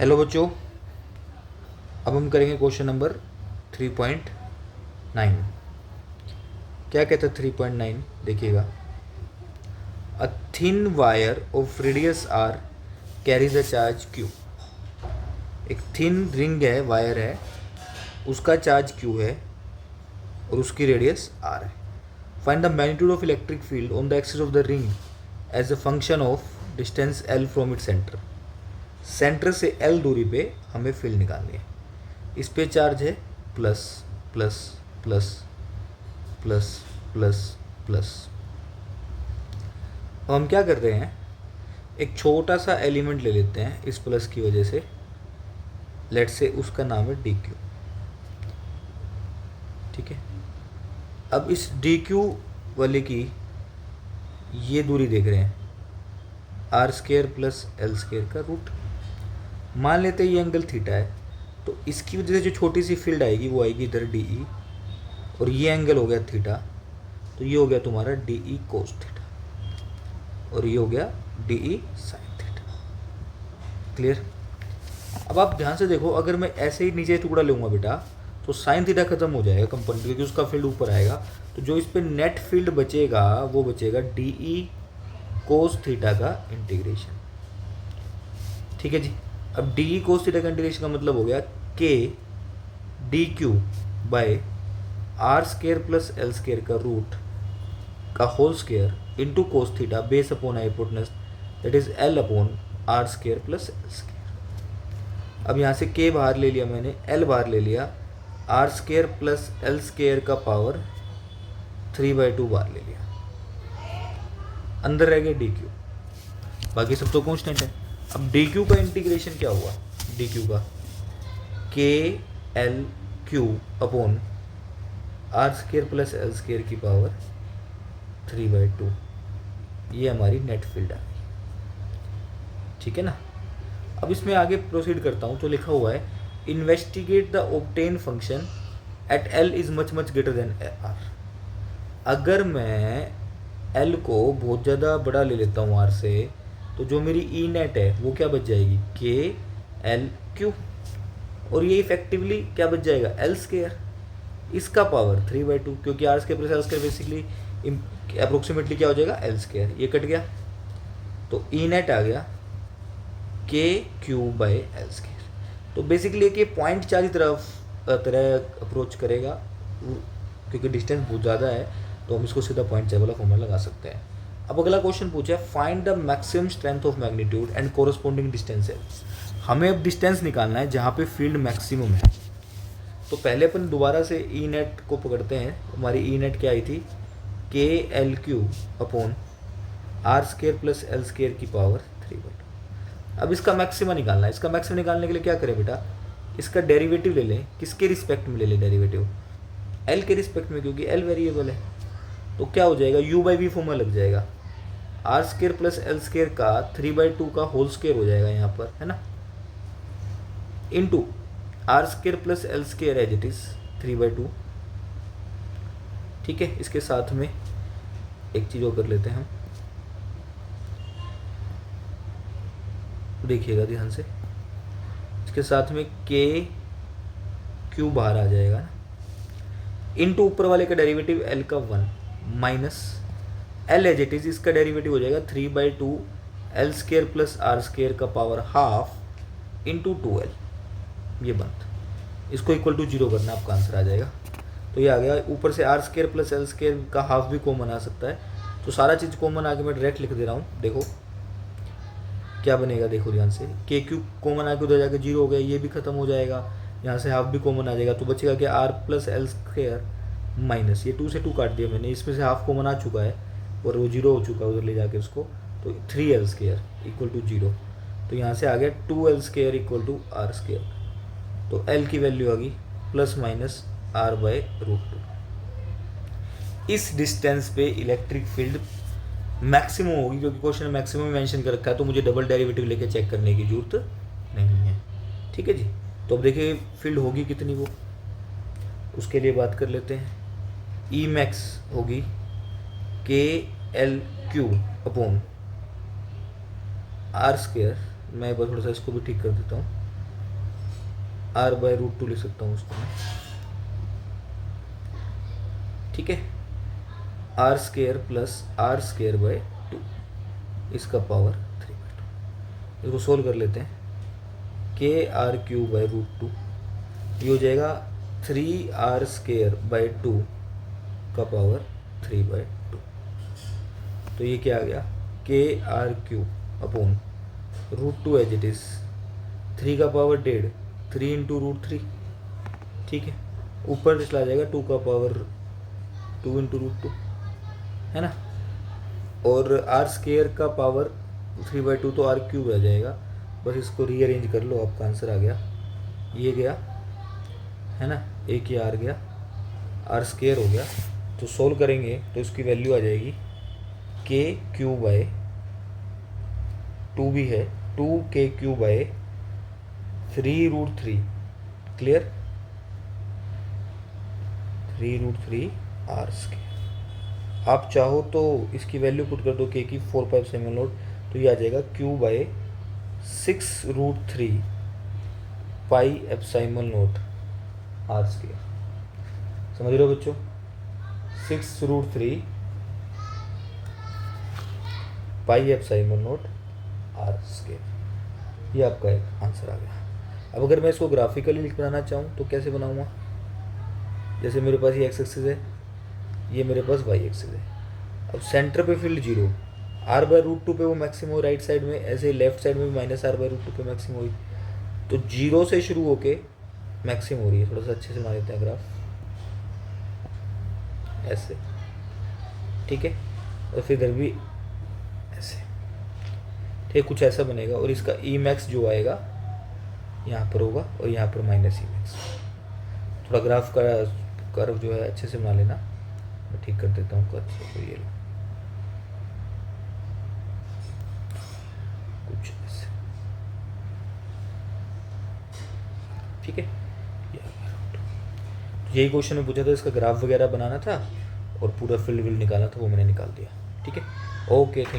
Hello बच्चों, अब हम करेंगे क्वेश्चन नंबर 3.9। क्या कहता है 3.9? देखिएगा, a thin wire of radius R carries a charge Q. एक थिन रिंग है, वायर है, उसका चार्ज क्यू है और उसकी रेडियस आर है। Find the magnitude of electric field on the axis of the ring as a function of distance L from its centre. Centre से एल दूरी पे हमें फील्ड निकालनी है। इस पे चार्ज है plus plus plus plus plus plus. अब हम क्या कर रहे हैं, एक छोटा सा एलिमेंट ले लेते हैं इस प्लस की वजह से। लेट से उसका नाम है डी क्यू। ठीक है, अब इस डी क्यू वाले की ये दूरी देख रहे हैं, R square plus L square का रूट। मान लेते हैं ये एंगल थीटा है, तो इसकी वजह से जो छोटी सी फील्ड आएगी वो आएगी इधर डी ई, और ये एंगल हो गया थीटा, तो ये हो गया तुम्हारा डी ई कोस थीटा, और ये हो गया D E sine theta. Clear? अब आप ध्यान से देखो, अगर मैं ऐसे ही नीचे टुकड़ा लूँगा बेटा, तो साइन थीटा खत्म हो जाएगा कंपोनेंट, क्योंकि उसका फील्ड ऊपर आएगा। तो जो इस पर नेट फील्ड बचेगा वो बचेगा डी ई कोस थीटा का इंटीग्रेशन। ठीक है जी। अब डी ई कोस थीटा का इंटीग्रेशन का मतलब हो गया K D Q by R square plus L square का रूट का whole square into cos theta base upon hypotenuse, that is L upon R square plus L square. अब यहाँ से के बाहर ले लिया मैंने, एल बाहर ले लिया, R square plus L square का पावर 3/2 बाहर ले लिया, अंदर रह गया डी क्यू, बाकी सब तो कांस्टेंट है। अब डी क्यू का इंटीग्रेशन क्या हुआ, डी क्यू का K L Q upon R square plus L square की पावर 3/2। ये हमारी नेट फील्ड आ गई। ठीक है ना। अब इसमें आगे प्रोसीड करता हूँ, तो लिखा हुआ है investigate the obtain function at L is much much greater than R. अगर मैं एल को बहुत ज़्यादा बड़ा ले लेता हूँ आर से, तो जो मेरी ई नेट है वो क्या बच जाएगी, के एल क्यू, और ये इफेक्टिवली क्या बच जाएगा, एल स्केयर, इसका पावर 3/2, क्योंकि R square plus L square basically approximately क्या हो जाएगा, एल स्केयर। ये कट गया तो ई नेट आ गया के क्यू बाय एल स्केयर। तो बेसिकली एक ये पॉइंट चार्ज की तरह अप्रोच करेगा, क्योंकि डिस्टेंस बहुत ज़्यादा है, तो हम इसको सीधा पॉइंट चार्ज वाला फॉर्मूला लगा सकते हैं। अब अगला क्वेश्चन पूछा है find the maximum strength of magnitude and corresponding distance है। हमें अब डिस्टेंस निकालना है जहाँ पे फील्ड मैक्सिमम है। तो पहले अपन दोबारा से ई नेट को पकड़ते हैं। हमारी ई नेट क्या आई थी, K L Q upon R square plus L square की पावर 3/2। अब इसका मैक्सिमा निकालना है। इसका मैक्सिमम निकालने के लिए क्या करें बेटा, इसका डेरिवेटिव ले लें। किसके रिस्पेक्ट में ले लें डेरिवेटिव, एल के रिस्पेक्ट में, क्योंकि एल वेरिएबल है। तो क्या हो जाएगा, यू बाई वी फॉर्मूला लग जाएगा, R square plus L square का 3/2 का होल स्केयर हो जाएगा यहाँ पर, है ना, into R square plus L square as it is 3/2। ठीक है, इसके साथ में एक चीज़ और कर लेते हैं हम, देखिएगा ध्यान से। इसके साथ में के क्यू बाहर आ जाएगा ना, इनटू ऊपर वाले का डेरिवेटिव एल का 1 minus L as it is, इसका डेरिवेटिव हो जाएगा 3/2 L square plus R square का पावर हाफ इंटू 2l। ये बंद, इसको इक्वल टू 0 करना, आपका आंसर आ जाएगा। तो ये आ गया। ऊपर से R square plus L square का हाफ भी कॉमन आ सकता है, तो सारा चीज़ कॉमन आके मैं डायरेक्ट लिख दे रहा हूँ। देखो क्या बनेगा, देखो ध्यान से, के क्यू कॉमन आके उधर जाके 0 हो गया, ये भी खत्म हो जाएगा, यहाँ से हाफ भी कॉमन आ जाएगा, तो बचेगा कि R plus L square minus, ये 2 से 2 काट दिया मैंने, इसमें से हाफ कॉमन आ चुका है और वो 0 हो चुका है उधर ले जाके उसको, तो 3l स्केयर इक्वल टू 0। तो यहाँ से आ गया 2l square equal to R square. तो l की वैल्यू आ गई प्लस माइनस r बाय √2। इस डिस्टेंस पे इलेक्ट्रिक फील्ड मैक्सिमम होगी, क्योंकि क्वेश्चन में मैक्सिमम मेंशन कर रखा है, तो मुझे डबल डेरिवेटिव लेके चेक करने की जरूरत नहीं है। ठीक है जी। तो अब देखिए फील्ड होगी कितनी, वो उसके लिए बात कर लेते हैं। ई मैक्स होगी K L Q upon R square, मैं थोड़ा सा इसको भी ठीक कर देता हूँ, आर बाय रूट टू लिख सकता हूँ उसको मैं, ठीक है। R square plus R square by two, इसका पावर 3/2। इसको सोल्व कर लेते हैं। K R Q by root two, ये हो जाएगा 3r स्केयर बाय 2 का पावर 3/2। तो ये क्या आ गया, K R Q upon root two as it is, 3 का पावर 1.5, 3 इंटू रूट 3, ठीक है। ऊपर चला जाएगा 2 का पावर 2 इंटू रूट 2, है ना। और आर स्केयर का पावर 3/2 तो आर क्यूब आ जाएगा। बस इसको रीअरेंज कर लो, आपका आंसर आ गया। ये गया, है ना, एक ही आर गया, आर स्केयर हो गया। तो सोल्व करेंगे तो इसकी वैल्यू आ जाएगी के क्यू बाय 2 भी है, 2k³ bye 3√3, clear, 3√3 are square. आप चाहो तो इसकी वैल्यू पुट कर दो के की 4πε0, तो ये आ जाएगा क्यू बाय 6√3 πε0 आर स्केयर। समझ रहे हो बच्चों, 6√3 πε0 आर स्केयर, ये आपका एक आंसर आ गया। अब अगर मैं इसको ग्राफिकली बनाना चाहूँ तो कैसे बनाऊँगा। जैसे मेरे पास ये एक्स एक्सिस है, ये मेरे पास वाई एक्सिस है। अब सेंटर पे फील्ड 0, आर बाय रूट 2 पे वो मैक्सिमम हुई राइट साइड में, ऐसे लेफ्ट साइड में भी माइनस आर बाय रूट 2 पे मैक्सिमम हुई। तो 0 से शुरू होके मैक्सिमम हो रही है। थोड़ा सा अच्छे से बना देते हैं ग्राफ, ऐसे, ठीक है। और फिर इधर भी ऐसे, ठीक, कुछ ऐसा बनेगा। और इसका ई मैक्स जो आएगा यहाँ पर होगा और यहाँ पर माइनस ई मैक्स। थोड़ा ग्राफ का कर्व जो है अच्छे से बना लेना, मैं ठीक कर देता हूँ अच्छे से। ये लो, कुछ ऐसे, ठीक है। यही क्वेश्चन में पूछा था, इसका ग्राफ वगैरह बनाना था और पूरा फील्ड विल निकालना था, वो मैंने निकाल दिया, ठीक है। Okay, thank